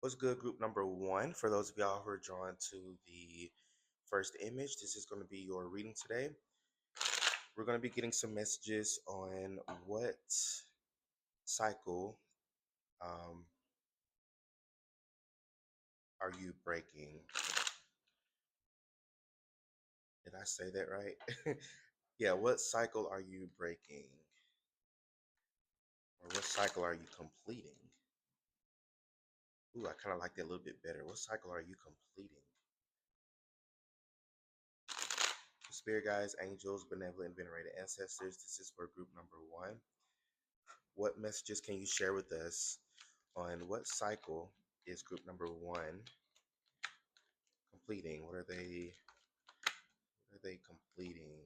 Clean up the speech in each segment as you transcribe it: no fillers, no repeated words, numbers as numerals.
What's good, group number one? For those of y'all who are drawn to the first image, this is going to be your reading today. We're going to be getting some messages on what cycle um, are you breaking? Did I say that right? Yeah, what cycle are you breaking? Or what cycle are you completing? Ooh, I kind of like that a little bit better. What cycle are you completing? Spirit guides, angels, benevolent, venerated ancestors. This is for group number one. What messages can you share with us on what cycle is group number one completing? What are they completing?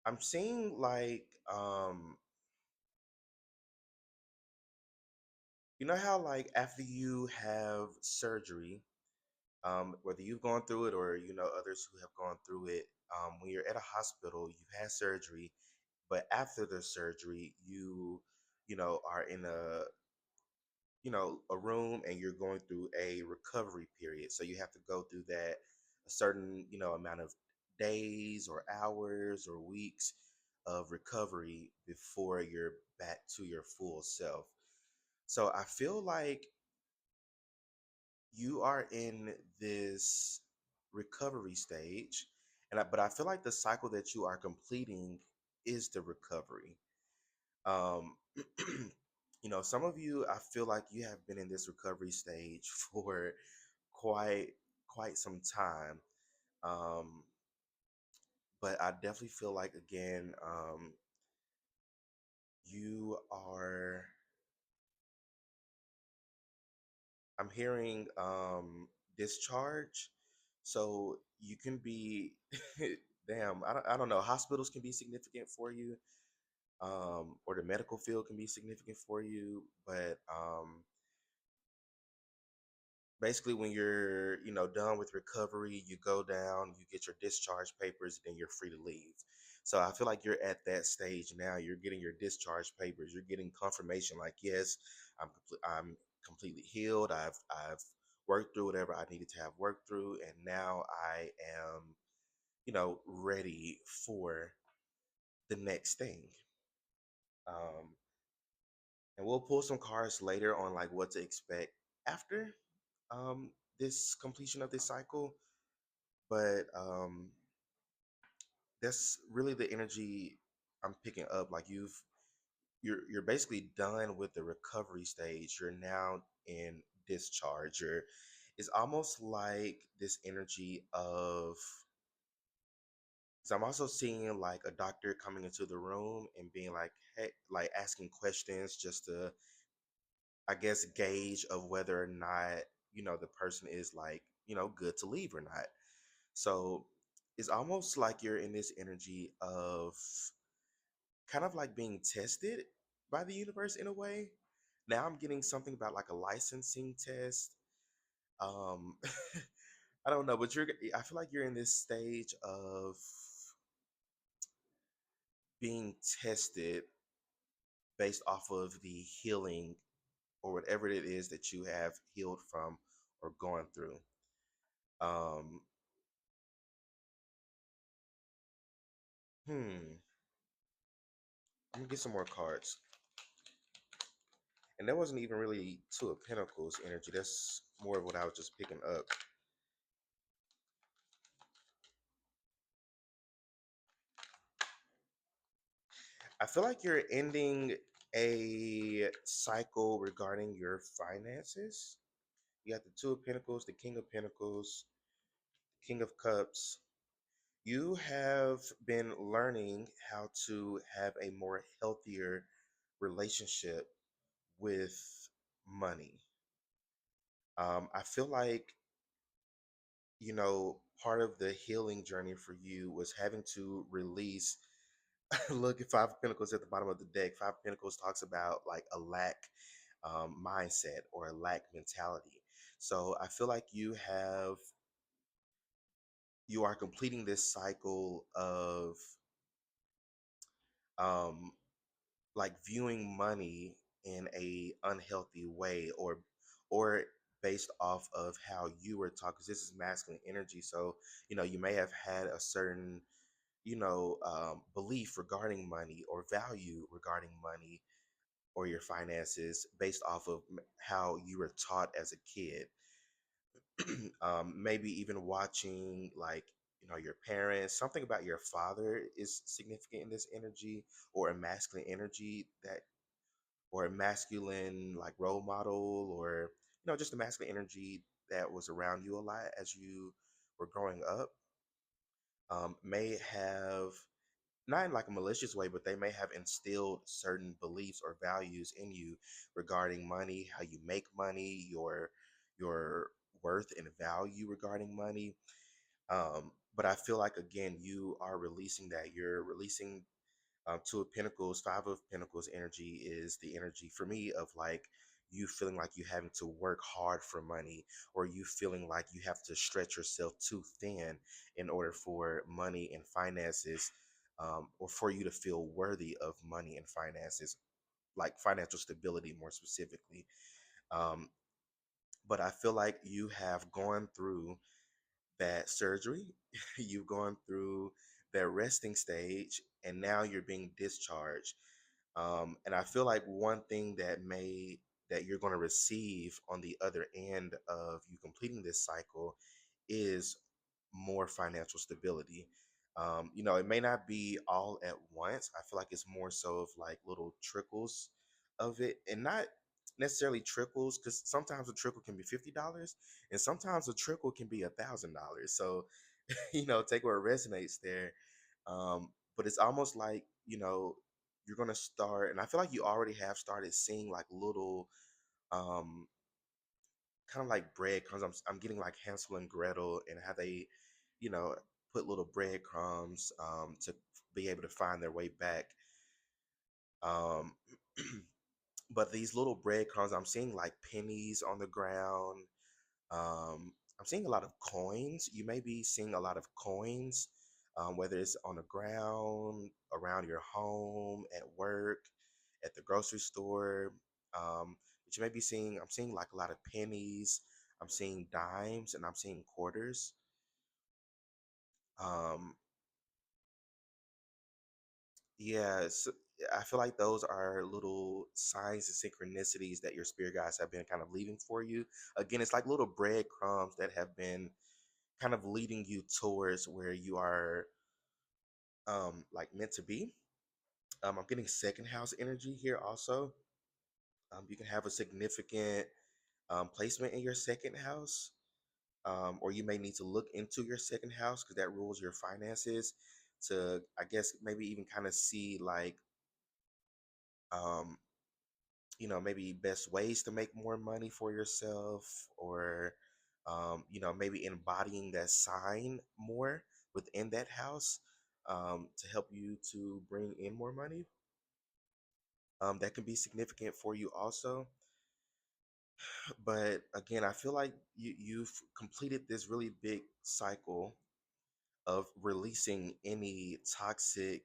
I'm seeing like you know how like after you have surgery, whether you've gone through it or you know others who have gone through it, when you're at a hospital, you've had surgery, but after the surgery, you are in a room and you're going through a recovery period. So you have to go through that a certain, amount of days or hours or weeks of recovery before you're back to your full self. So I feel like you are in this recovery stage but I feel like the cycle that you are completing is the recovery. Um, some of you, I feel like you have been in this recovery stage for quite quite some time. Um, but I definitely feel like again, you are. I'm hearing discharge, so you can be. Damn, I don't know. Hospitals can be significant for you, or the medical field can be significant for you, but basically when you're done with recovery, you go down, you get your discharge papers, then you're free to leave. So I feel like you're at that stage now. You're getting your discharge papers, you're getting confirmation like, yes, I'm completely healed. I've worked through whatever I needed to have worked through, and now I am ready for the next thing. um and we'll pull some cards later on like what to expect after this completion of this cycle. But that's really the energy I'm picking up. Like you're basically done with the recovery stage. You're now in discharge. It's almost like this energy of. So I'm also seeing like a doctor coming into the room and being like, hey, like asking questions just to, I guess, gauge of whether or not the person is like good to leave or not. So it's almost like you're in this energy of kind of like being tested by the universe in a way. Now I'm getting something about like a licensing test. Um, I don't know, but I feel like you're in this stage of being tested based off of the healing or whatever it is that you have healed from or gone through. Um, I'm gonna get some more cards. And that wasn't even really Two of Pentacles energy. That's more of what I was just picking up. I feel like you're ending a cycle regarding your finances. You got the Two of Pentacles, the King of Pentacles, King of Cups. You have been learning how to have a more healthier relationship with money. I feel like, part of the healing journey for you was having to release. Look at Five of Pentacles at the bottom of the deck. Five of Pentacles talks about like a lack mindset or a lack mentality. So I feel like you are completing this cycle of um, like viewing money in a unhealthy way, or based off of how you were taught, because this is masculine energy. So you may have had a certain belief regarding money or value regarding money or your finances based off of how you were taught as a kid. Maybe even watching like your parents. Something about your father is significant in this energy, or a masculine energy that, or a masculine like role model, or just a masculine energy that was around you a lot as you were growing up. May have, not in like a malicious way, but they may have instilled certain beliefs or values in you regarding money, how you make money, your worth and value regarding money. But I feel like again, you are releasing that. You're releasing Two of Pentacles. Five of Pentacles energy is the energy for me of like you feeling like you having to work hard for money, or you feeling like you have to stretch yourself too thin in order for money and finances, or for you to feel worthy of money and finances, like financial stability more specifically. Um, but I feel like you have gone through that surgery, you've gone through that resting stage, and now you're being discharged. And I feel like one thing that you're going to receive on the other end of you completing this cycle is more financial stability. It may not be all at once. I feel like it's more so of like little trickles of it, and not necessarily trickles, because sometimes a trickle can be $50, and sometimes a trickle can be $1,000. So, take where it resonates there. But it's almost like you're gonna start, and I feel like you already have started seeing like little um kind of like breadcrumbs. I'm getting like Hansel and Gretel, and how they, you know, put little breadcrumbs to be able to find their way back. Um, but these little breadcrumbs, I'm seeing like pennies on the ground. I'm seeing a lot of coins. You may be seeing a lot of coins, whether it's on the ground, around your home, at work, at the grocery store. But you may be seeing, I'm seeing like a lot of pennies. I'm seeing dimes, and I'm seeing quarters. Um, yeah, I feel like those are little signs and synchronicities that your spirit guides have been kind of leaving for you. Again, it's like little breadcrumbs that have been kind of leading you towards where you are like meant to be. I'm getting second house energy here also. You can have a significant placement in your second house, or you may need to look into your second house because that rules your finances, to I guess maybe even kind of see like um, maybe best ways to make more money for yourself, or maybe embodying that sign more within that house, to help you to bring in more money. That can be significant for you also. But again, I feel like you've completed this really big cycle of releasing any toxic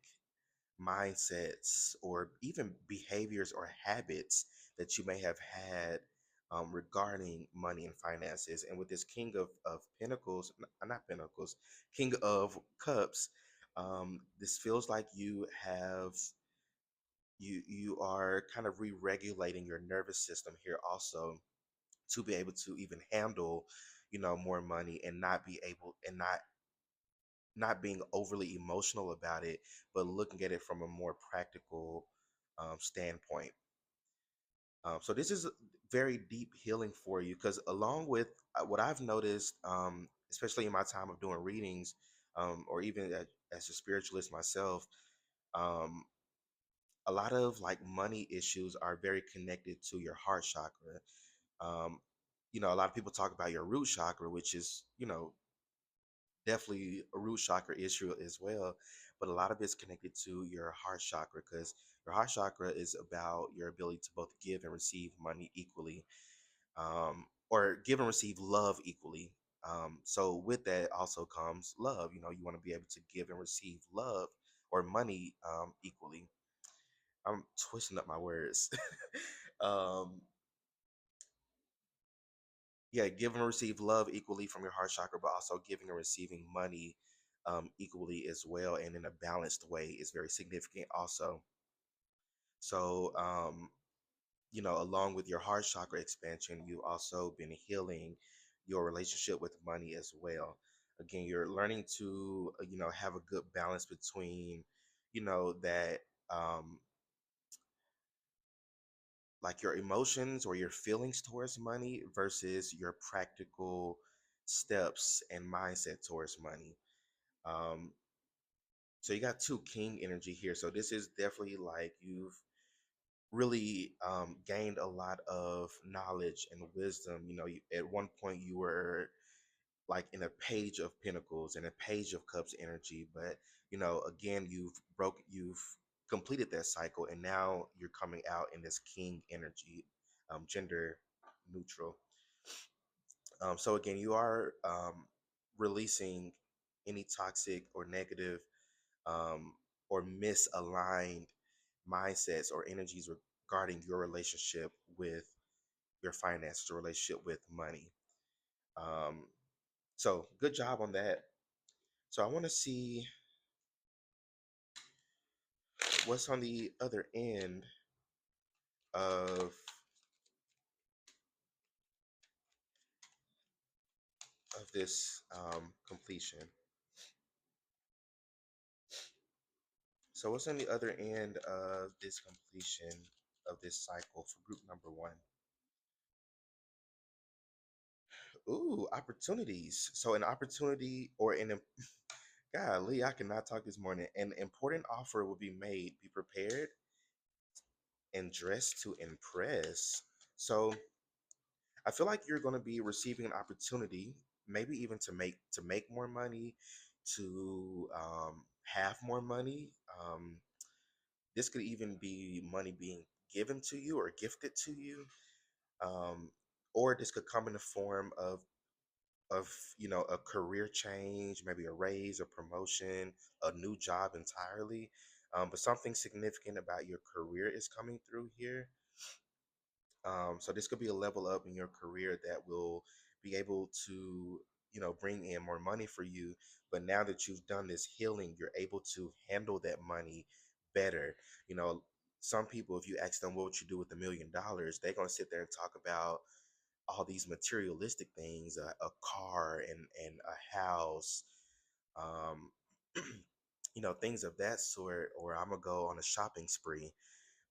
mindsets or even behaviors or habits that you may have had, regarding money and finances. And with this King of Pentacles, not Pentacles, King of Cups, this feels like you are kind of re-regulating your nervous system here also, to be able to even handle more money, and not being overly emotional about it, but looking at it from a more practical standpoint. So this is very deep healing for you, because along with what I've noticed, especially in my time of doing readings, or even as a spiritualist myself, um, a lot of like money issues are very connected to your heart chakra. Um, a lot of people talk about your root chakra, which is, definitely a root chakra issue as well, but a lot of it's connected to your heart chakra, because your heart chakra is about your ability to both give and receive money equally, or give and receive love equally. So with that also comes love. You want to be able to give and receive love or money equally. I'm twisting up my words. um, yeah, give and receive love equally from your heart chakra, but also giving and receiving money equally as well, and in a balanced way is very significant also. So, along with your heart chakra expansion, you've also been healing your relationship with money as well. Again, you're learning to, have a good balance between, that, um, like your emotions or your feelings towards money versus your practical steps and mindset towards money. Um, so you got two king energy here. So this is definitely like you've really gained a lot of knowledge and wisdom. At one point you were like in a page of pentacles and a page of cups energy, but again, you've completed that cycle, and now you're coming out in this king energy, gender neutral. So again, you are releasing any toxic or negative um, or misaligned mindsets or energies regarding your relationship with your finances or relationship with money. Um, so good job on that. So I want to see what's on the other end of this completion. So what's on the other end of this completion of this cycle for group number one? Ooh, opportunities. So an opportunity or golly, I cannot talk this morning. An important offer will be made. Be prepared and dressed to impress. So I feel like you're going to be receiving an opportunity, maybe even to make more money, to have more money. This could even be money being given to you or gifted to you, um, or this could come in the form of a career change, maybe a raise, a promotion, a new job entirely. But something significant about your career is coming through here. So this could be a level up in your career that will be able to, bring in more money for you. But now that you've done this healing, you're able to handle that money better. You know, some people, if you ask them what would you do with $1 million, they're gonna sit there and talk about all these materialistic things, a car and a house, um, things of that sort. Or I'm gonna go on a shopping spree.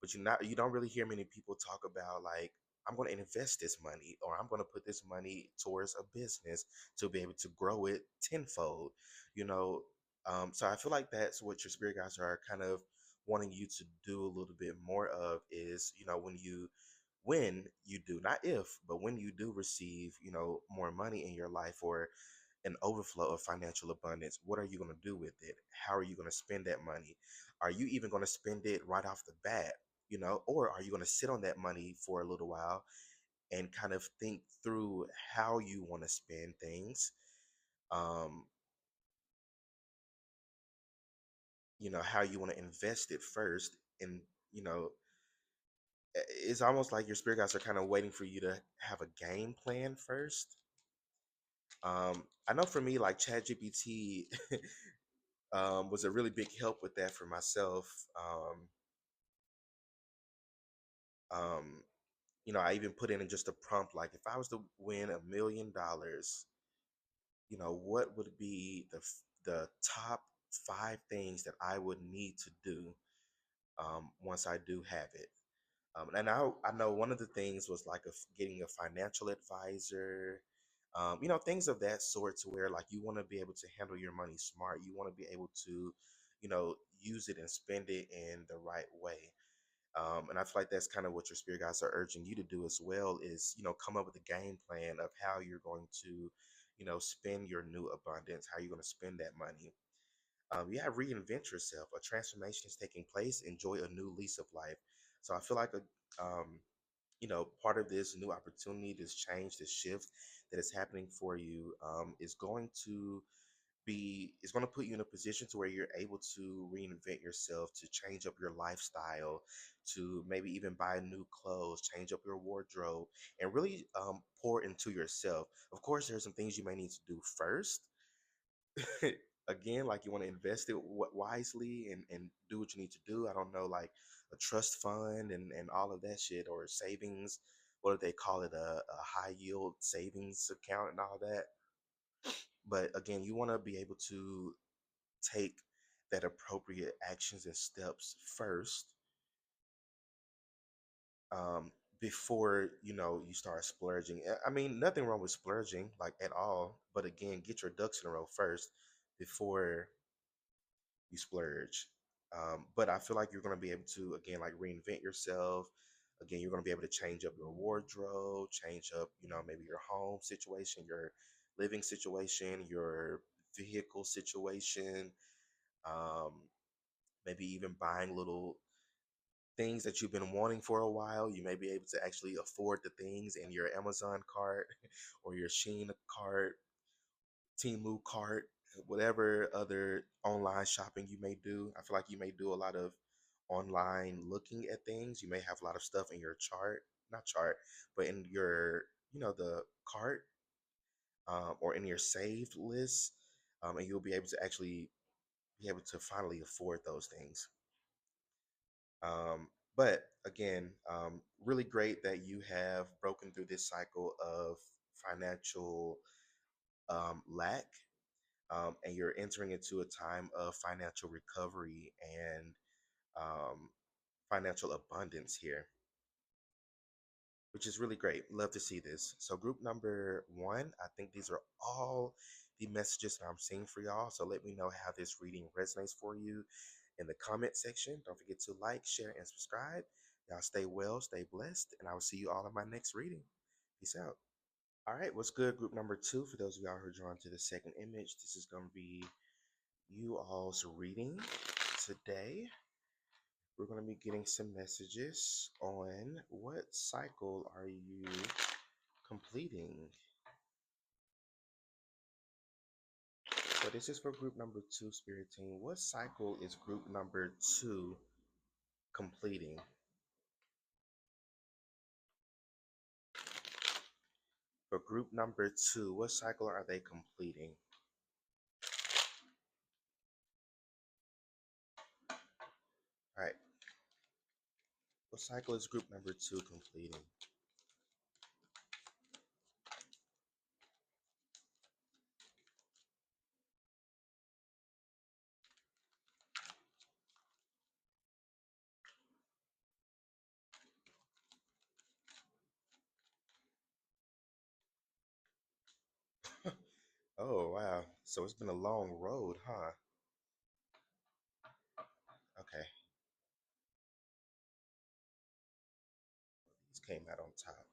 But you don't really hear many people talk about like, I'm going to invest this money, or I'm going to put this money towards a business to be able to grow it tenfold. you know so I feel like that's what your spirit guides are kind of wanting you to do a little bit more of, is when you do, not if, but when you do receive more money in your life, or an overflow of financial abundance, what are you going to do with it? How are you going to spend that money? Are you even going to spend it right off the bat? Or are you going to sit on that money for a little while and kind of think through how you want to spend things? Um, how you want to invest it first. And, you know, it's almost like your spirit guides are kind of waiting for you to have a game plan first. I know for me, like ChatGPT was a really big help with that for myself. Um, I even put in just a prompt like, if I was to win $1 million, what would be the top 5 things that I would need to do once I do have it. And I know one of the things was like getting a financial advisor, things of that sort, to where like you want to be able to handle your money smart. You want to be able to, use it and spend it in the right way. And I feel like that's kind of what your spirit guides are urging you to do as well, is, come up with a game plan of how you're going to, spend your new abundance, how you're going to spend that money. Yeah, reinvent yourself. A transformation is taking place. Enjoy a new lease of life. So I feel like part of this new opportunity, this change, this shift that is happening for you, is going to it's going to put you in a position to where you're able to reinvent yourself, to change up your lifestyle, to maybe even buy new clothes, change up your wardrobe, and really pour into yourself. Of course, there's some things you may need to do first. Again, like you want to invest it wisely and do what you need to do. I don't know, like a trust fund and all of that shit, or savings. What do they call it? A high yield savings account and all that. But again, you want to be able to take that appropriate actions and steps first, um, before you start splurging. I mean, nothing wrong with splurging, like at all. But again, get your ducks in a row first before you splurge. But I feel like you're going to be able to, again, like reinvent yourself. Again, you're going to be able to change up your wardrobe, change up, maybe your home situation, your living situation, your vehicle situation, um, maybe even buying little things that you've been wanting for a while. You may be able to actually afford the things in your Amazon cart or your Sheen cart, Temu cart, whatever other online shopping you may do. I feel like you may do a lot of online looking at things. You may have a lot of stuff in your chart, not chart, but in your, the cart, or in your saved list. And you'll be able to actually be able to finally afford those things. But again, really great that you have broken through this cycle of financial lack, and you're entering into a time of financial recovery and um, financial abundance here, which is really great. Love to see this. So, group number one, I think these are all the messages that I'm seeing for y'all. So, let me know how this reading resonates for you in the comment section. Don't forget to like, share, and subscribe. Y'all stay well, stay blessed, and I will see you all in my next reading. Peace out. All right, what's good, group number two? For those of y'all who are drawn to the second image, this is going to be you all's reading today. We're going to be getting some messages on what cycle are you completing. So this is for group number two, Spirit Team. What cycle is group number two completing? For group number two, what cycle are they completing? All right, what cycle is group number two completing? Oh, wow. So it's been a long road, huh? Okay, these came out on top.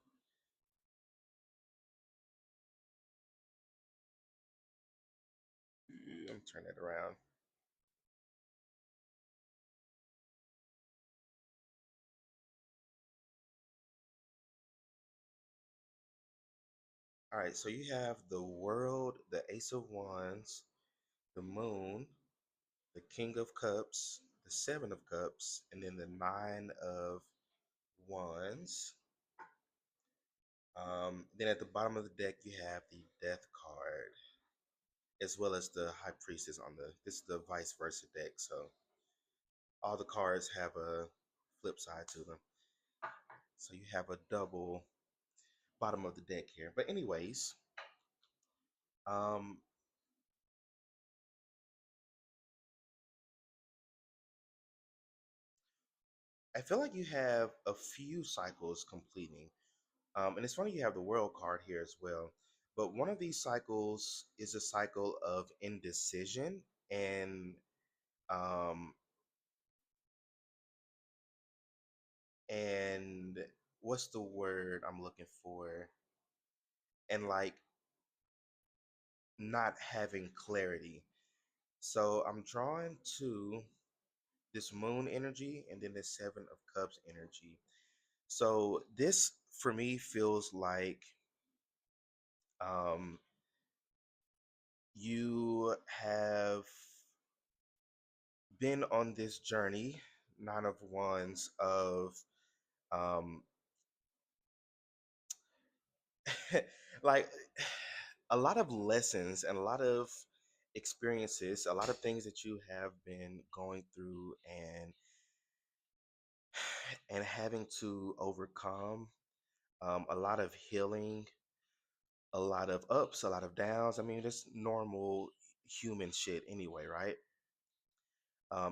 I'm turning it around. All right, so you have the world, the Ace of Wands, the Moon, the King of Cups, the Seven of Cups, and then the Nine of Wands. Then at the bottom of the deck, you have the Death card, as well as the High Priestess on the. This is the vice versa deck, so all the cards have a flip side to them. So you have a double bottom of the deck here. But anyways, um, I feel like you have a few cycles completing. And it's funny you have the world card here as well. But one of these cycles is a cycle of indecision and um and what's the word I'm looking for? And like not having clarity. So I'm drawn to this moon energy and then this seven of cups energy. So this for me feels like um You have been on this journey, nine of wands, of um, like a lot of lessons and a lot of experiences, a lot of things that you have been going through and having to overcome, a lot of healing, a lot of ups, a lot of downs. I mean, just normal human shit anyway, right?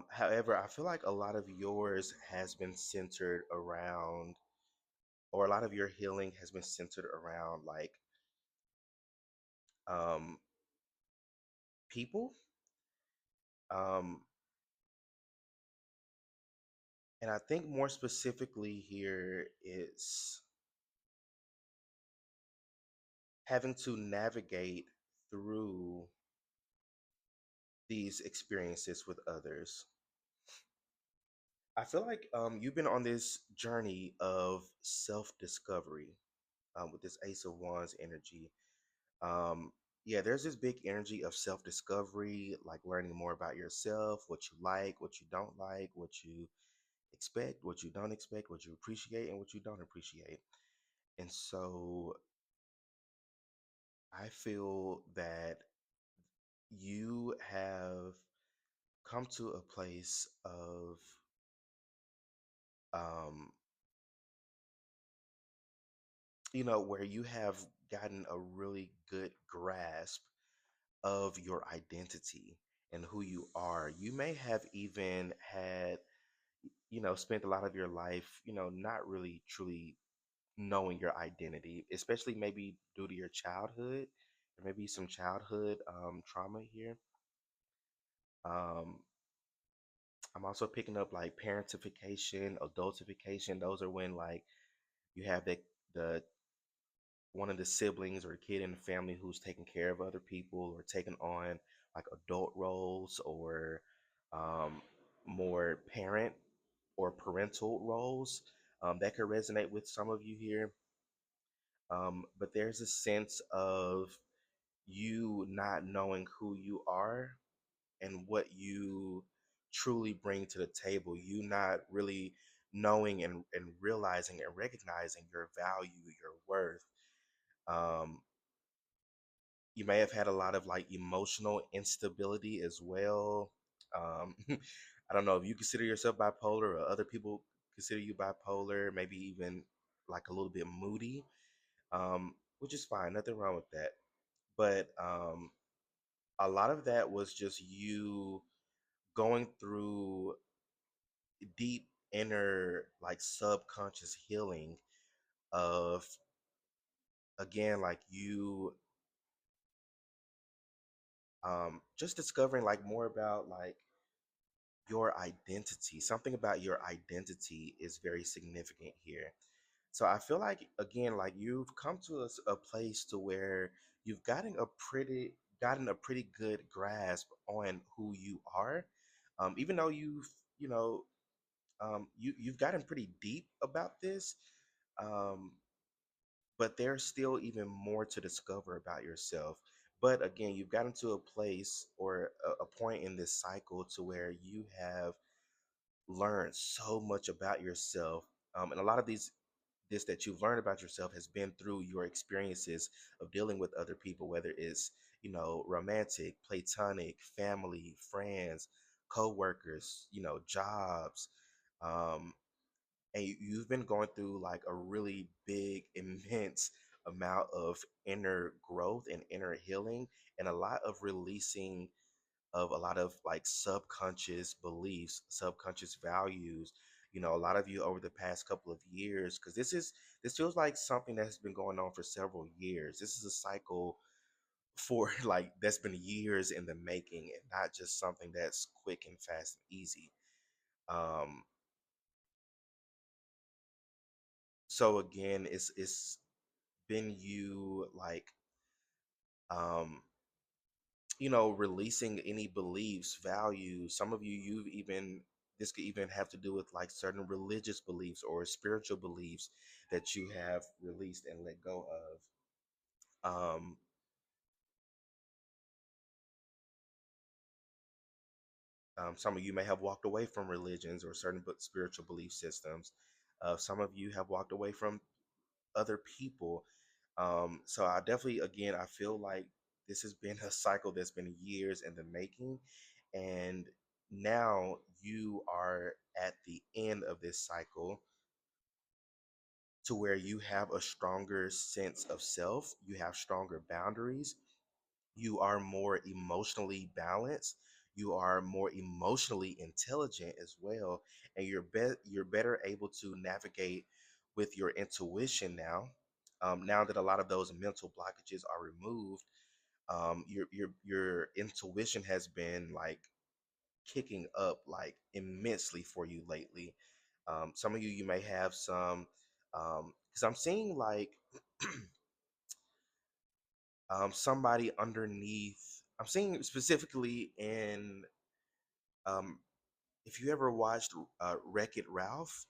However, I feel like a lot of yours has been centered around, or a lot of your healing has been centered around like um, people. Um, and I think more specifically here is having to navigate through these experiences with others. I feel like you've been on this journey of self discovery, with this Ace of Wands energy. Um, yeah, there's this big energy of self discovery, like learning more about yourself, what you like, what you don't like, what you expect, what you don't expect, what you appreciate, and what you don't appreciate. And so I feel that you have come to a place of, um, where you have gotten a really good grasp of your identity and who you are. You may have even had, spent a lot of your life, not really truly knowing your identity, especially maybe due to your childhood, or maybe some childhood trauma here. Um, I'm also picking up like parentification, adultification. Those are when like you have the one of the siblings or kid in the family who's taking care of other people or taking on like adult roles, or um, more parent or parental roles. That could resonate with some of you here. But there's a sense of you not knowing who you are and what you truly bring to the table. You not really knowing and realizing and recognizing your value, your worth. Um, you may have had a lot of like emotional instability as well. I don't know if you consider yourself bipolar or other people consider you bipolar, maybe even like a little bit moody, which is fine, nothing wrong with that. But a lot of that was just you going through deep inner like subconscious healing of, again, like you just discovering like more about like your identity. Something about your identity is very significant here. So I feel like, again, like you've come to a place to where you've gotten a pretty good grasp on who you are. Even though you know you've gotten pretty deep about this, um, but there's still even more to discover about yourself. But again, you've gotten to a place or a point in this cycle to where you have learned so much about yourself, and a lot of this that you've learned about yourself has been through your experiences of dealing with other people, whether it's romantic, platonic, family, friends, co-workers, jobs. um, and you've been going through like a really big, immense amount of inner growth and inner healing, and a lot of releasing of a lot of like subconscious beliefs, subconscious values. A lot of you over the past couple of years, because this feels like something that has been going on for several years. This is a cycle for like that's been years in the making, and not just something that's quick and fast and easy. Um, so again, it's been you like um releasing any beliefs, values. Some of you, you've even, this could even have to do with like certain religious beliefs or spiritual beliefs that you have released and let go of. Um, Some of you may have walked away from religions or certain spiritual belief systems. Some of you have walked away from other people. So I definitely, again, I feel like this has been a cycle that's been years in the making. And now you are at the end of this cycle to where you have a stronger sense of self, you have stronger boundaries, you are more emotionally balanced, you are more emotionally intelligent as well, and you're better able to navigate with your intuition now. Now that a lot of those mental blockages are removed, your intuition has been like kicking up like immensely for you lately. Some of you may have some, because I'm seeing like somebody underneath. I'm seeing specifically in, um, if you ever watched Wreck It Ralph,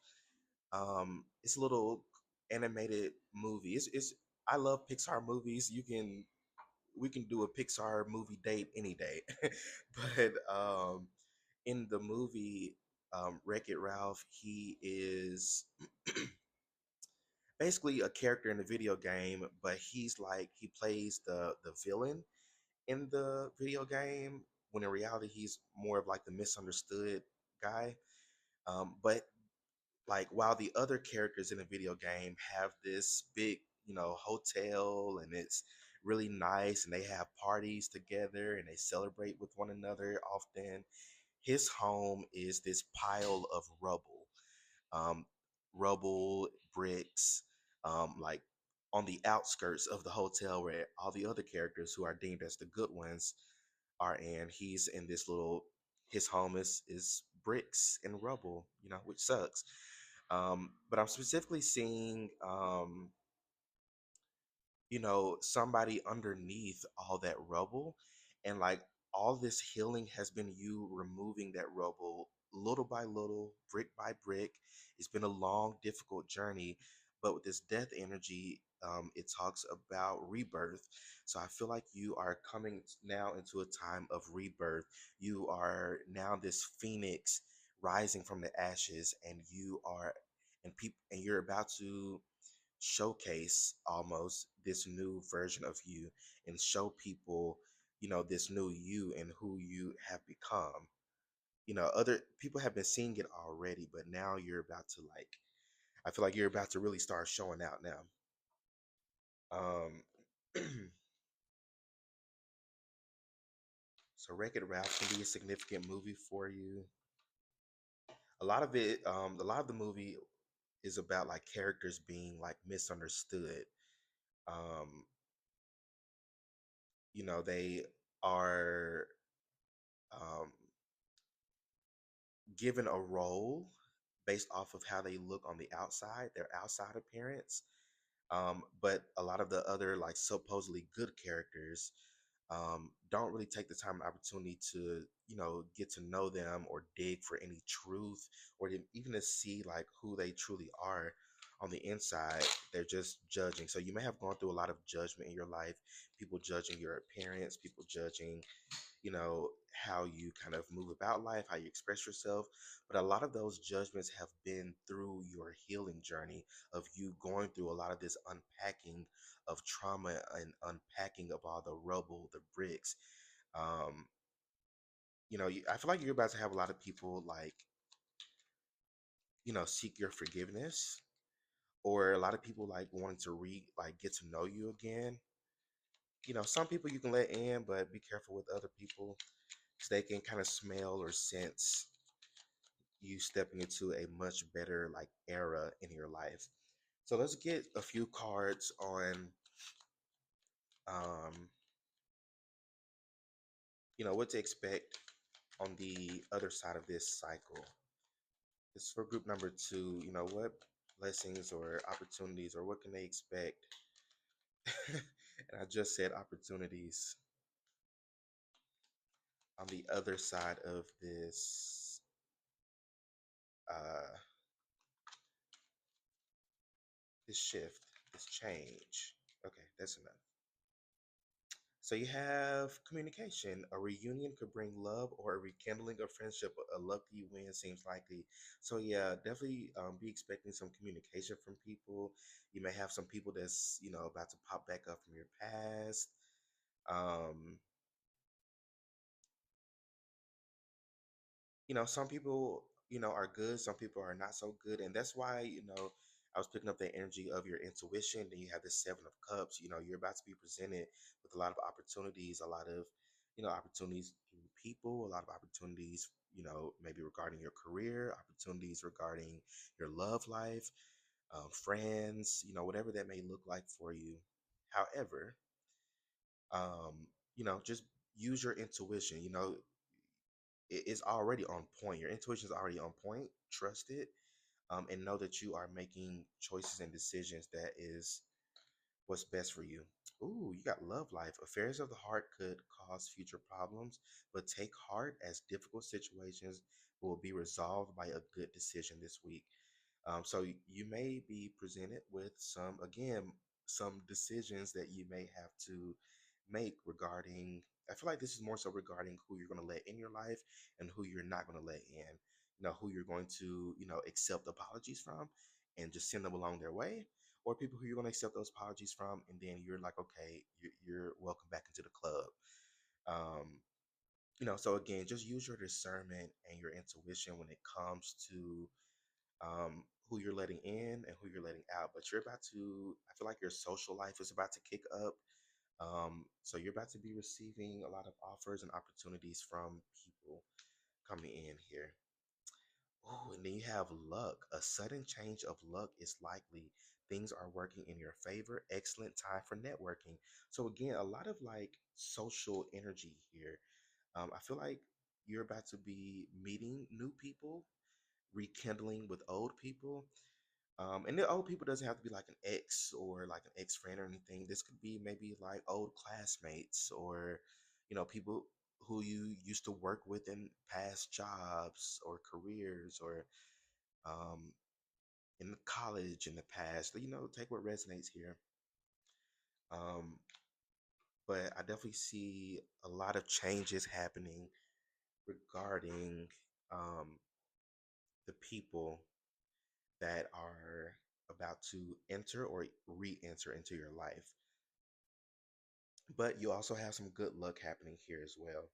it's a little animated movie. It's I love Pixar movies. We can do a Pixar movie date any day, but in the movie Wreck It Ralph, he is basically a character in the video game, but he's like he plays the villain in the video game when in reality he's more of like the misunderstood guy. But like while the other characters in the video game have this big, hotel, and it's really nice and they have parties together and they celebrate with one another often, his home is this pile of rubble. um, Rubble, bricks, like on the outskirts of the hotel where all the other characters who are deemed as the good ones are in. He's in this little, his home is bricks and rubble, which sucks. But I'm specifically seeing, somebody underneath all that rubble. And like all this healing has been you removing that rubble little by little, brick by brick. It's been a long, difficult journey. But with this death energy, it talks about rebirth. So I feel like you are coming now into a time of rebirth. You are now this phoenix rising from the ashes, and you're about to showcase almost this new version of you and show people, this new you and who you have become. Other people have been seeing it already, but now you're about to like, I feel like you're about to really start showing out now. Um, so Wreck-It Ralph can be a significant movie for you. A lot of the movie is about like characters being like misunderstood. Um, they are um, given a role based off of how they look on the outside, their outside appearance. But a lot of the other like supposedly good characters don't really take the time and opportunity to, get to know them or dig for any truth or even to see like who they truly are on the inside. They're just judging. So you may have gone through a lot of judgment in your life, people judging your appearance, people judging, how you kind of move about life, how you express yourself. But a lot of those judgments have been through your healing journey of you going through a lot of this unpacking of trauma and unpacking of all the rubble, the bricks. Um, I feel like you're about to have a lot of people like, seek your forgiveness, or a lot of people like wanting to like get to know you again. Some people you can let in, but be careful with other people because they can kind of smell or sense you stepping into a much better like era in your life. So let's get a few cards on um what to expect on the other side of this cycle. This is for group number 2. What blessings or opportunities or what can they expect? And I just said opportunities on the other side of uh this shift, this change. Okay, that's enough. So you have communication. A reunion could bring love, or a rekindling of friendship. A lucky win seems likely. So yeah, definitely be expecting some communication from people. You may have some people that's about to pop back up from your past. Um, some people, are good, some people are not so good. And that's why, I was picking up the energy of your intuition. Then you have this Seven of Cups. You're about to be presented with a lot of opportunities, a lot of, opportunities through people, a lot of opportunities, maybe regarding your career, opportunities regarding your love life, friends, whatever that may look like for you. However, just use your intuition. It's already on point. Your intuition is already on point. Trust it, and know that you are making choices and decisions that is what's best for you. Ooh, you got love life. Affairs of the heart could cause future problems, but take heart as difficult situations will be resolved by a good decision this week. So you may be presented with some decisions that you may have to make regarding. I feel like this is more so regarding who you're going to let in your life and who you're not going to let in. Who you're going to, accept apologies from and just send them along their way, or people who you're going to accept those apologies from, and then you're like, okay, you're welcome back into the club. Um, so again, just use your discernment and your intuition when it comes to who you're letting in and who you're letting out. But I feel like your social life is about to kick up. So you're about to be receiving a lot of offers and opportunities from people coming in here. Oh, and then you have luck. A sudden change of luck is likely. Things are working in your favor. Excellent time for networking. So again, a lot of like social energy here. I feel like you're about to be meeting new people, rekindling with old people. And the old people doesn't have to be like an ex or like an ex friend or anything. This could be maybe like old classmates or, people who you used to work with in past jobs or careers or um, in college in the past. Take what resonates here. Um, but I definitely see a lot of changes happening regarding um, the people that are about to enter or re-enter into your life. But you also have some good luck happening here as well.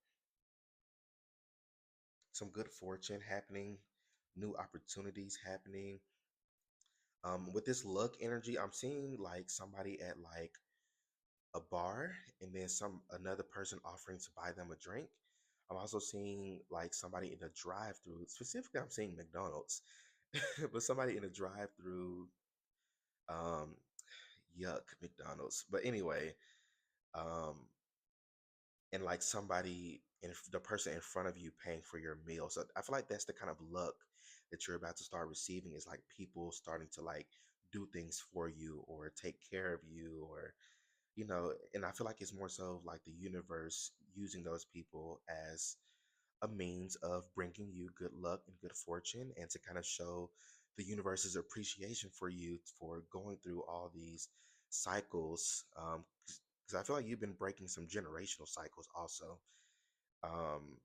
Some good fortune happening, new opportunities happening. With this luck energy, I'm seeing like somebody at like a bar and then another person offering to buy them a drink. I'm also seeing like somebody in a drive-through. Specifically, I'm seeing McDonald's, but somebody in a drive-through. Um, yuck, McDonald's. But anyway, um, and like the person in front of you paying for your meal. So I feel like that's the kind of luck that you're about to start receiving, is like people starting to like do things for you or take care of you, or and I feel like it's more so like the universe using those people as a means of bringing you good luck and good fortune, and to kind of show the universe's appreciation for you for going through all these cycles. Because I feel like you've been breaking some generational cycles also. Um,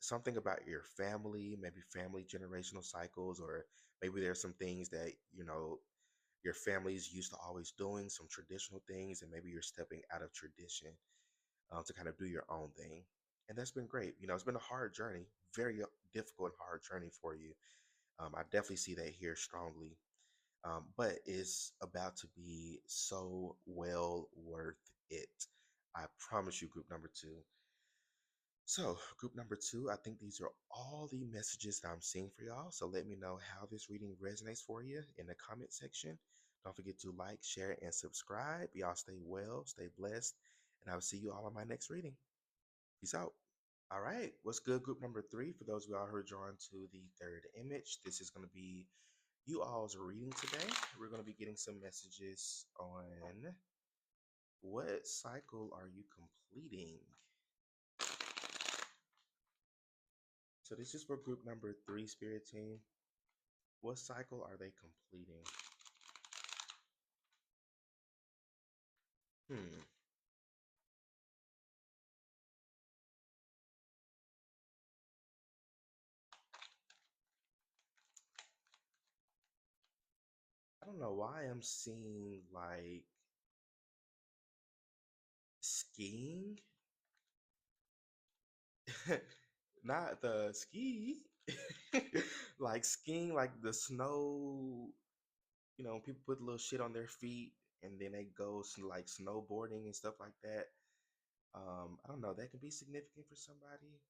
Something about your family, maybe family generational cycles, or maybe there's some things that your family's used to always doing, some traditional things, and maybe you're stepping out of tradition to kind of do your own thing. And that's been great. It's been a hard journey, very difficult and hard journey for you. I definitely see that here strongly. But it's about to be so well worth it. I promise you, group number two. So, group number two, I think these are all the messages that I'm seeing for y'all. So, let me know how this reading resonates for you in the comment section. Don't forget to like, share, and subscribe. Y'all stay well, stay blessed, and I'll see you all on my next reading. Peace out. All right, what's good, group number three? For those of y'all who are drawn to the third image, this is going to be you all's reading today. We're going to be getting some messages on what cycle are you completing. So this is for group number three, Spirit Team. What cycle are they completing? Hmm. don't know why I'm seeing like skiing. Not the ski. Like skiing, like the snow, people put little shit on their feet and then they go like snowboarding and stuff like that. I don't know, that could be significant for somebody.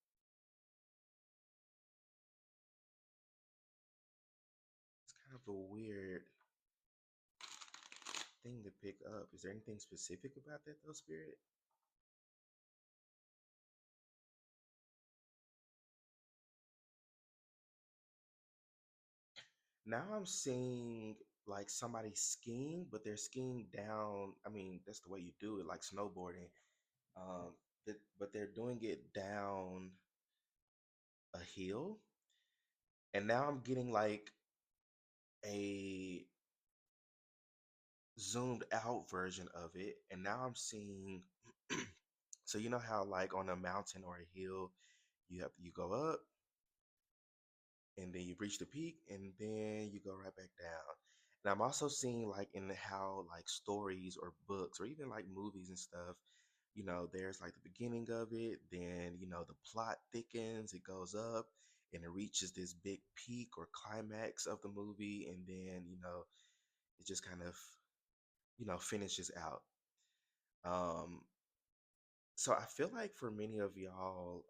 It's kind of a weird thing to pick up. Is there anything specific about that though, Spirit? Now I'm seeing like somebody skiing, but they're skiing down. I mean, that's the way you do it, like snowboarding. Um, but they're doing it down a hill, and now I'm getting like a zoomed out version of it, and now I'm seeing. So you know how like on a mountain or a hill, you go up and then you reach the peak and then you go right back down. And I'm also seeing like in how like stories or books or even like movies and stuff, there's like the beginning of it, then the plot thickens, it goes up and it reaches this big peak or climax of the movie, and then it just kind of finishes out. Um so I feel like for many of y'all,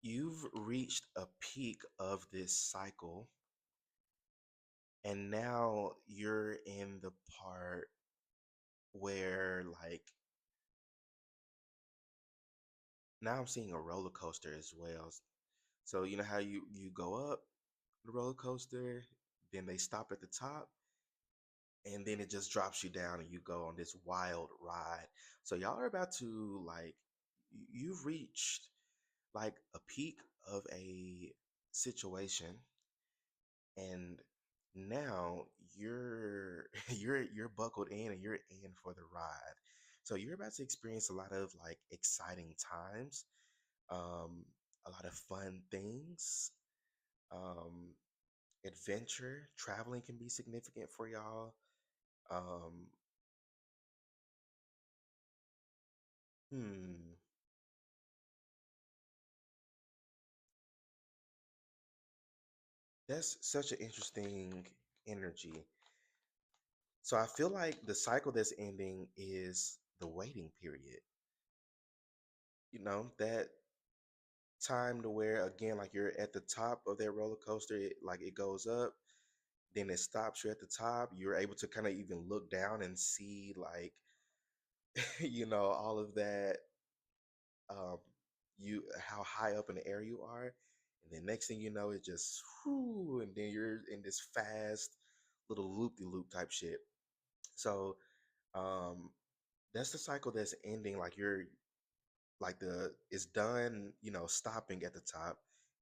you've reached a peak of this cycle, and now you're in the part where like now I'm seeing a roller coaster as well. So you know how you go up the roller coaster, then they stop at the top, and then it just drops you down and you go on this wild ride. So y'all are about to like you've reached like a peak of a situation, and now you're you're buckled in and you're in for the ride. So you're about to experience a lot of like exciting times, um a lot of fun things, um adventure, traveling can be significant for y'all. um hmm that's such an interesting energy. So I feel like the cycle that's ending is the waiting period, that time to where again like you're at the top of that roller coaster, like it goes up, then it stops, you're at the top, you're able to kind of even look down and see like all of that, um you how high up in the air you are, and then next thing you know it just whoo, and then you're in this fast little loop-de-loop type shit. So um that's the cycle that's ending, like you're like the it's done, stopping at the top.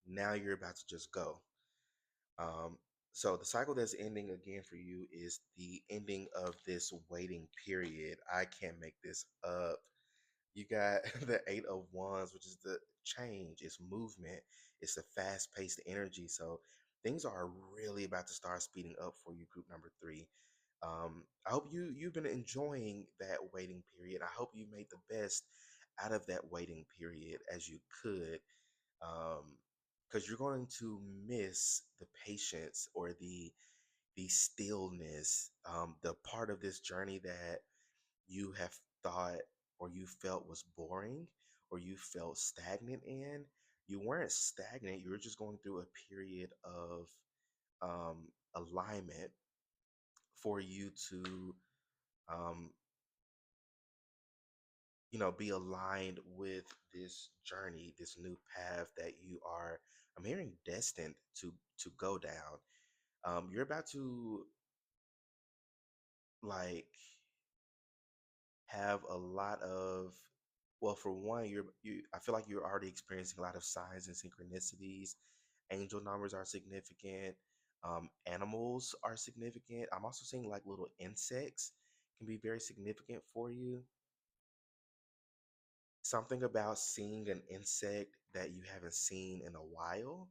Now you're about to just go. Um, so the cycle that's ending again for you is the ending of this waiting period. I can't make this up. You got the Eight of Wands, which is the change, it's movement, it's a fast paced energy. So things are really about to start speeding up for you, group number three. I hope you've been enjoying that waiting period. I hope you made the best out of that waiting period as you could, because you're going to miss the patience or the stillness, the part of this journey that you have thought or you felt was boring or you felt stagnant in. You weren't stagnant. You were just going through a period of alignment for you to um, be aligned with this journey, this new path that you are, I'm hearing, destined to go down. You're about to like have a lot of, well, for one, I feel like you're already experiencing a lot of signs and synchronicities. Angel numbers are significant. Animals are significant. I'm also seeing like little insects can be very significant for you. Something about seeing an insect that you haven't seen in a while.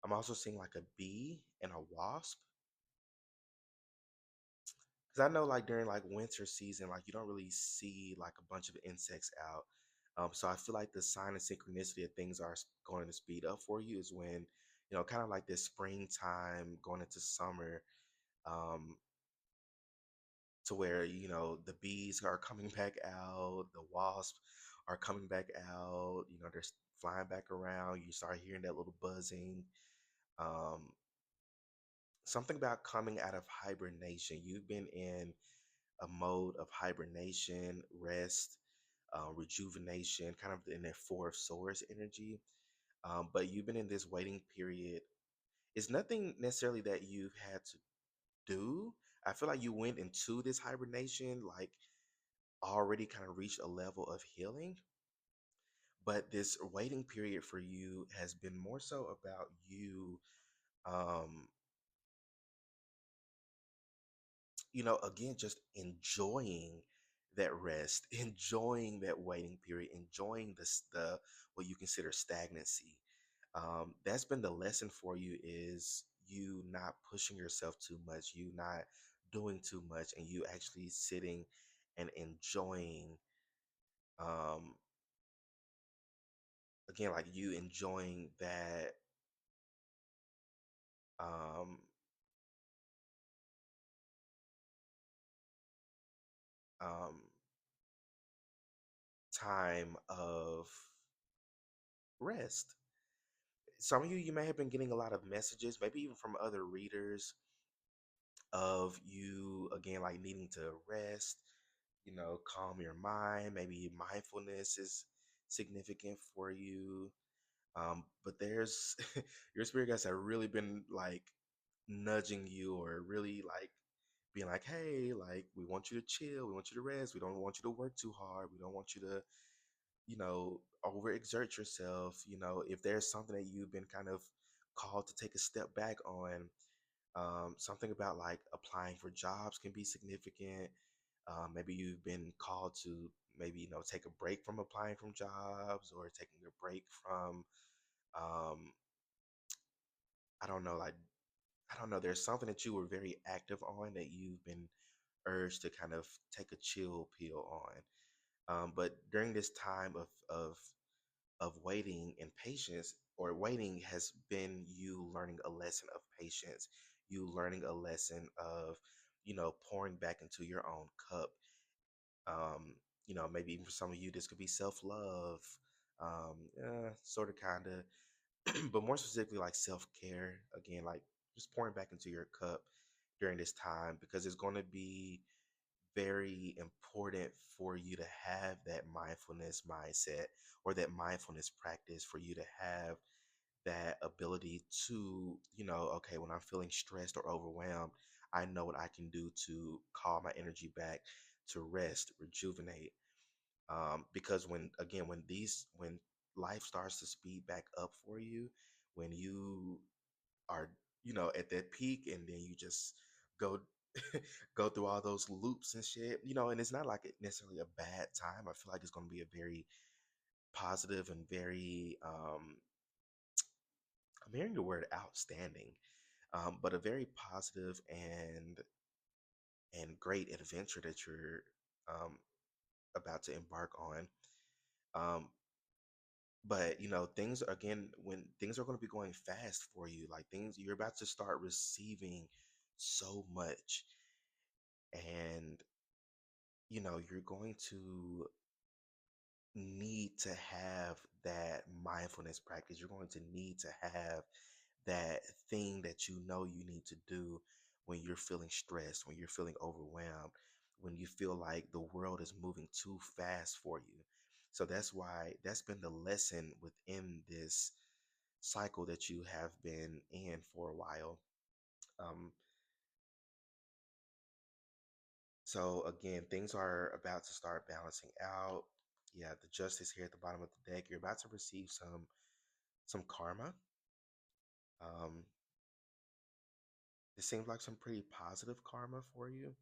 I'm also seeing like a bee and a wasp. Because I know like during like winter season, like you don't really see like a bunch of insects out. So I feel like the sign of synchronicity of things are going to speed up for you is when, kind of like this springtime going into summer, um, to where, the bees are coming back out, the wasps are coming back out, they're flying back around. You start hearing that little buzzing. Um, Something about coming out of hibernation. You've been in a mode of hibernation, rest, rejuvenation, kind of in that Four of Swords energy. But you've been in this waiting period. It's nothing necessarily that you've had to do. I feel like you went into this hibernation like already kind of reached a level of healing. But this waiting period for you has been more so about you, um, again, just enjoying that rest, enjoying that waiting period, enjoying the what you consider stagnancy. That's been the lesson for you is you not pushing yourself too much, you not doing too much, and you actually sitting and enjoying, um, again, like you enjoying that, um, um, time of rest. Some of you, you may have been getting a lot of messages, maybe even from other readers, of you again like needing to rest, calm your mind. Maybe mindfulness is significant for you. But there's your spirit guides have really been like nudging you, or really like being like, hey, like we want you to chill, we want you to rest, we don't want you to work too hard, we don't want you to, overexert yourself. If there's something that you've been kind of called to take a step back on, something about like applying for jobs can be significant. Maybe you've been called to maybe, take a break from applying from jobs, or taking a break from, um, I don't know, like, I don't know, there's something that you were very active on that you've been urged to kind of take a chill pill on. But during this time of waiting and patience, or waiting has been you learning a lesson of patience, you learning a lesson of, pouring back into your own cup. Um, Maybe even for some of you, this could be self-love, sort of, kind of, but more specifically like self-care. Again, like just pouring back into your cup during this time, because it's going to be very important for you to have that mindfulness mindset, or that mindfulness practice, for you to have that ability to, okay, when I'm feeling stressed or overwhelmed, I know what I can do to call my energy back, to rest, rejuvenate. Because when life starts to speed back up for you, when you are, at that peak, and then you just go go through all those loops and shit, and it's not like it necessarily a bad time. I feel like it's going to be a very positive and very, I'm hearing the word outstanding, but a very positive and great adventure that you're, um, about to embark on. Um, but things, again, when things are going to be going fast for you, like things, you're about to start receiving so much, and you're going to need to have that mindfulness practice. You're going to need to have that thing that you need to do when you're feeling stressed, when you're feeling overwhelmed, when you feel like the world is moving too fast for you. So that's been the lesson within this cycle that you have been in for a while. Um, so again, things are about to start balancing out. Yeah, the justice here at the bottom of the deck. You're about to receive some karma. Um, it seems like some pretty positive karma for you.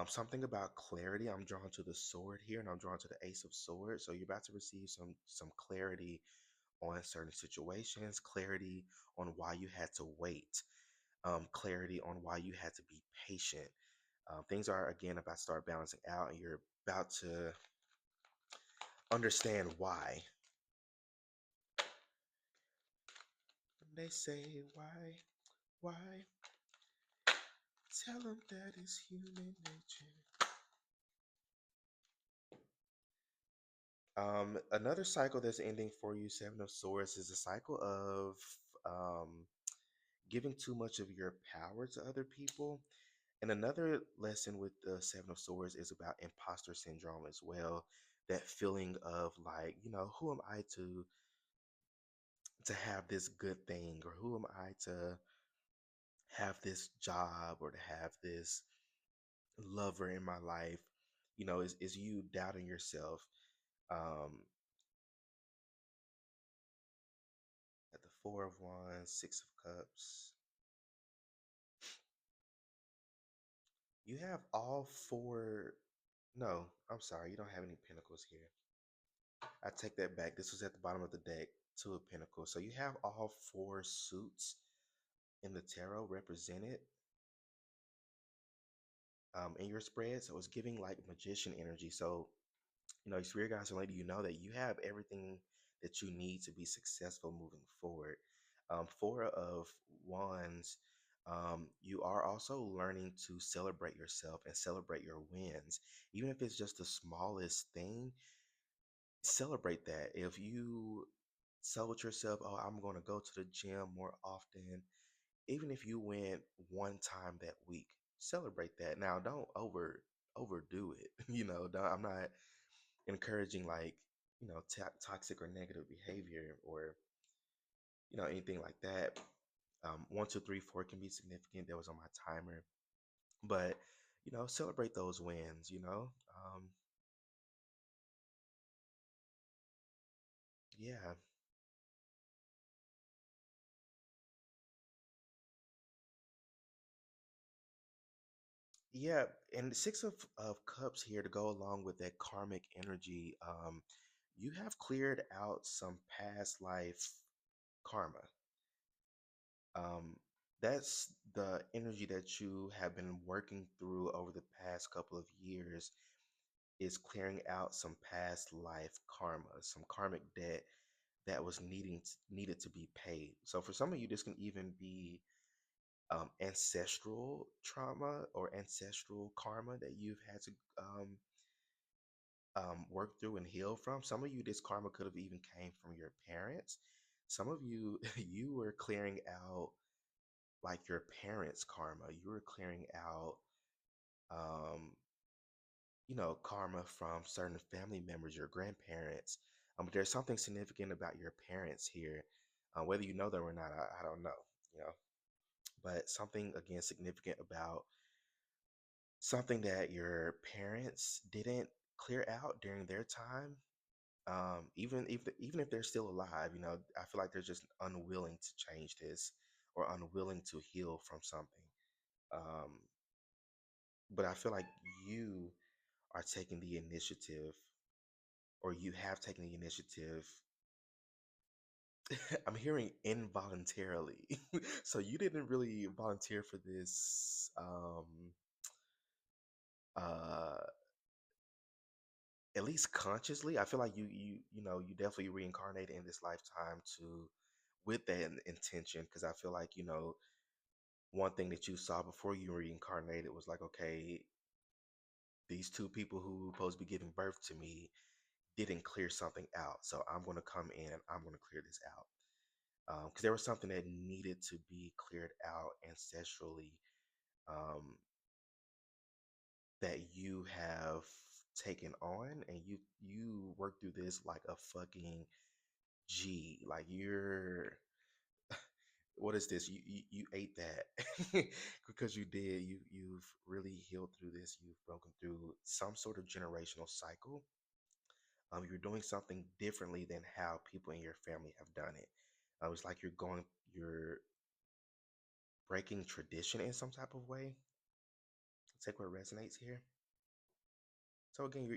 Something about clarity. I'm drawn to the sword here, and I'm drawn to the ace of swords. So you're about to receive some clarity on certain situations, clarity on why you had to wait. clarity on why you had to be patient. Things are again about to start balancing out, and you're about to understand why. They say why? Tell them that it's human nature. Another cycle that's ending for you, Seven of Swords, is a cycle of um, giving too much of your power to other people. And another lesson with the Seven of Swords is about imposter syndrome as well. That feeling of like, who am I to have this good thing, or who am I to have this job, or to have this lover in my life? Is you doubting yourself. Um, at the Four of Wands, Six of Cups, you have all four. No, I'm sorry, you don't have any pentacles here. I take that back. This was at the bottom of the deck, Two of Pentacles. So you have all four suits in the tarot represented in your spread. So it's giving like magician energy. So, your spirit guides and lady, you know that you have everything that you need to be successful moving forward. Four of Wands, you are also learning to celebrate yourself and celebrate your wins. Even if it's just the smallest thing, celebrate that. If you told yourself, oh, I'm going to go to the gym more often, even if you went one time that week, celebrate that. Now, don't overdo it. I'm not encouraging like, toxic or negative behavior, or anything like that. One, two, three, four can be significant. That was on my timer, but celebrate those wins. Yeah. Yeah, and the Six of Cups here to go along with that karmic energy. You have cleared out some past life karma. Um, that's the energy that you have been working through over the past couple of years, is clearing out some past life karma, some karmic debt that was needed to be paid. So for some of you, this can even be ancestral trauma or ancestral karma that you've had to work through and heal from. Some of you, this karma could have even came from your parents. Some of you, you were clearing out like your parents' karma. You were clearing out, um, karma from certain family members, your grandparents. But there's something significant about your parents here, whether you know them or not. I don't know, you know, but something again significant about something that your parents didn't clear out during their time. Even if they're still alive, I feel like they're just unwilling to change this, or unwilling to heal from something. Um, but I feel like you are taking the initiative, or you have taken the initiative. I'm hearing involuntarily. So you didn't really volunteer for this, uh at least consciously. I feel like you definitely reincarnated in this lifetime to with that intention, because I feel like, one thing that you saw before you reincarnated was like, okay, these two people who were supposed to be giving birth to me didn't clear something out, so I'm going to come in and I'm going to clear this out, because there was something that needed to be cleared out ancestrally, um, that you have taken on, and you work through this like a fucking G. Like, you're, what is this? You ate that because you did. You've really healed through this. You've broken through some sort of generational cycle. You're doing something differently than how people in your family have done it. It's like you're breaking tradition in some type of way. Take what resonates here. So again,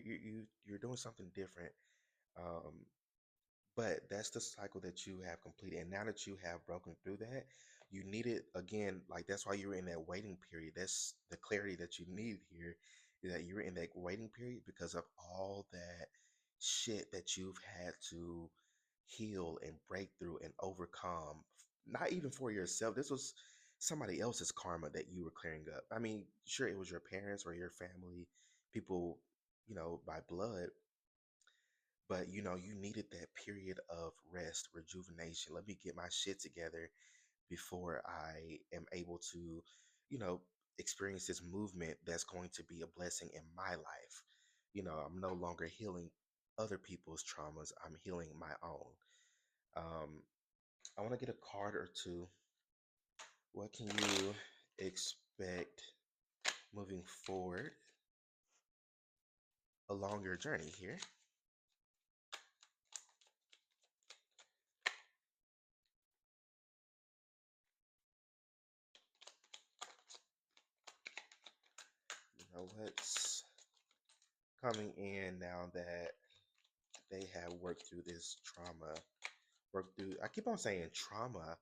you're doing something different. Um, But that's the cycle that you have completed. And now that you have broken through that, you need it again. Like that's why you were in that waiting period. That's the clarity that you need here, is that you're in that waiting period because of all that shit that you've had to heal and break through and overcome. Not even for yourself. This was somebody else's karma that you were clearing up. I mean, sure, it was your parents or your family, people, by blood, but you needed that period of rest, rejuvenation. Let me get my shit together before I am able to, you know, experience this movement that's going to be a blessing in my life. I'm no longer healing other people's traumas, I'm healing my own. um I want to get a card or two. What can you expect moving forward along your journey here? What's coming in now that they have worked through this trauma? Worked through, I keep on saying trauma.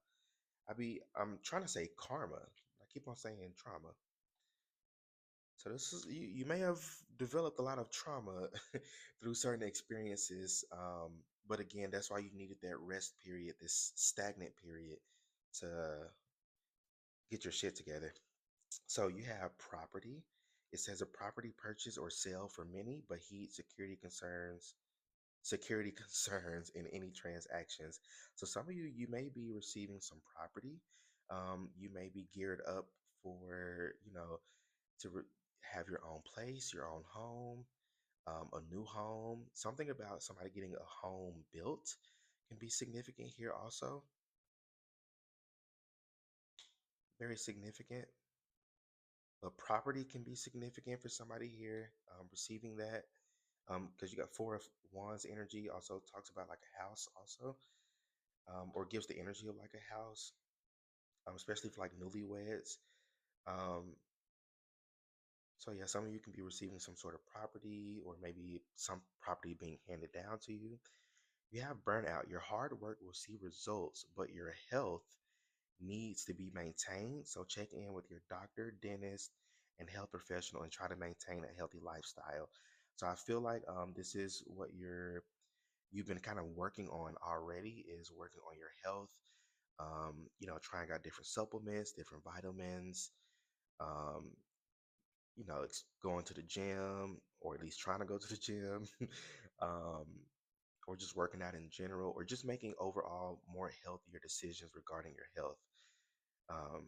I'm trying to say karma. I keep on saying trauma. So this is, you may have developed a lot of trauma through certain experiences. But again, that's why you needed that rest period, this stagnant period, to get your shit together. So you have property. It says a property purchase or sale for many, but heed security concerns in any transactions. So some of you may be receiving some property. You may be geared up for, to have your own place, your own home, a new home. Something about somebody getting a home built can be significant here also. Very significant. A property can be significant for somebody here, receiving that. Because you got Four of Wands energy, also talks about like a house also, or gives the energy of like a house, especially for like newlyweds. Um, so yeah, some of you can be receiving some sort of property, or maybe some property being handed down to you. You have burnout. Your hard work will see results, but your health needs to be maintained. So check in with your doctor, dentist, and health professional and try to maintain a healthy lifestyle. So I feel like this is what you've been kind of working on already, is working on your health. Trying out different supplements, different vitamins, um, going to the gym, or at least trying to go to the gym, um, or just working out in general, or just making overall more healthier decisions regarding your health. Um,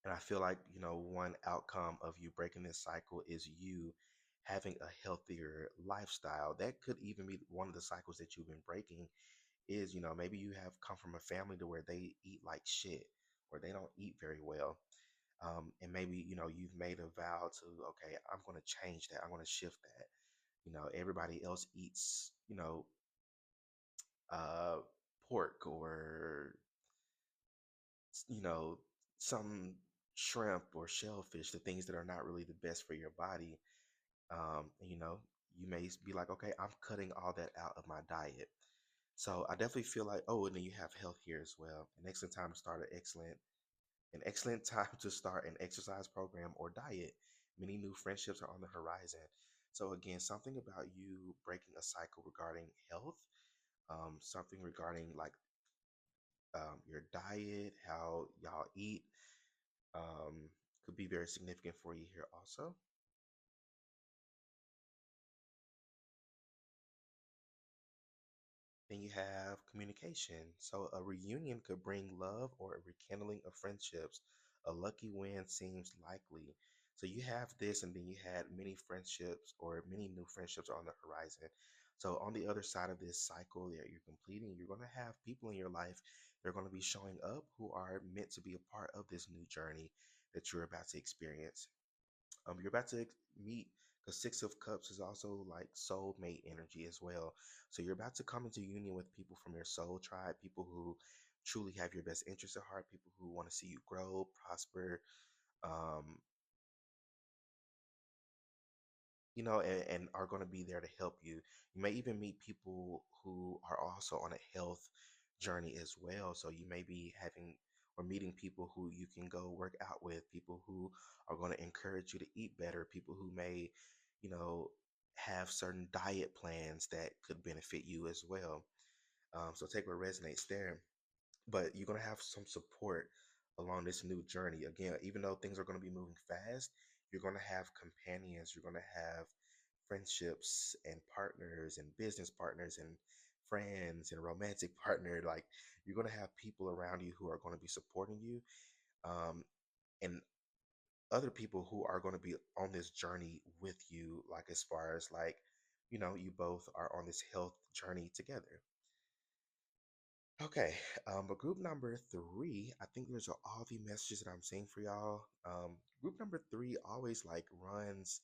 and I feel like, one outcome of you breaking this cycle is you having a healthier lifestyle. That could even be one of the cycles that you've been breaking, is, maybe you have come from a family to where they eat like shit, or they don't eat very well. And maybe, you've made a vow to, okay, I'm going to change that. I'm going to shift that. Everybody else eats, uh, pork, or, you know, some shrimp or shellfish, the things that are not really the best for your body. You may be like, okay, I'm cutting all that out of my diet. So I definitely feel like, oh, and then you have health here as well. An excellent time to start an exercise program or diet. Many new friendships are on the horizon. So again, something about you breaking a cycle regarding health, something regarding like your diet, how y'all eat, um, could be very significant for you here also. Then you have communication. So a reunion could bring love or a rekindling of friendships. A lucky win seems likely. So you have this, and then you had many friendships, or many new friendships on the horizon. So on the other side of this cycle that you're completing, you're going to have people in your life that are going to be showing up who are meant to be a part of this new journey that you're about to experience. You're about to meet, because Six of Cups is also like soulmate energy as well. So you're about to come into union with people from your soul tribe, people who truly have your best interests at heart, people who want to see you grow, prosper, um, and are going to be there to help you. You may even meet people who are also on a health journey as well. So you may be having or meeting people who you can go work out with, people who are going to encourage you to eat better, people who may, you know, have certain diet plans that could benefit you as well. So take what resonates there, but you're going to have some support along this new journey. Again, even though things are going to be moving fast, you're going to have companions, you're going to have friendships and partners and business partners and friends and romantic partner. Like, you're going to have people around you who are going to be supporting you, um, and other people who are going to be on this journey with you, like as far as like, you both are on this health journey together. Okay, but group number three, I think those are all the messages that I'm seeing for y'all. Group number three always like runs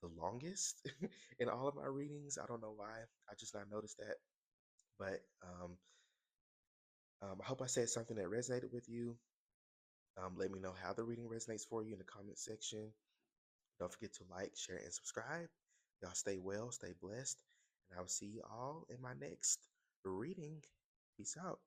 the longest in all of my readings. I don't know why. I just not noticed that. But I hope I said something that resonated with you. Let me know how the reading resonates for you in the comment section. Don't forget to like, share, and subscribe. Y'all stay well, stay blessed, and I'll see you all in my next reading. Peace out.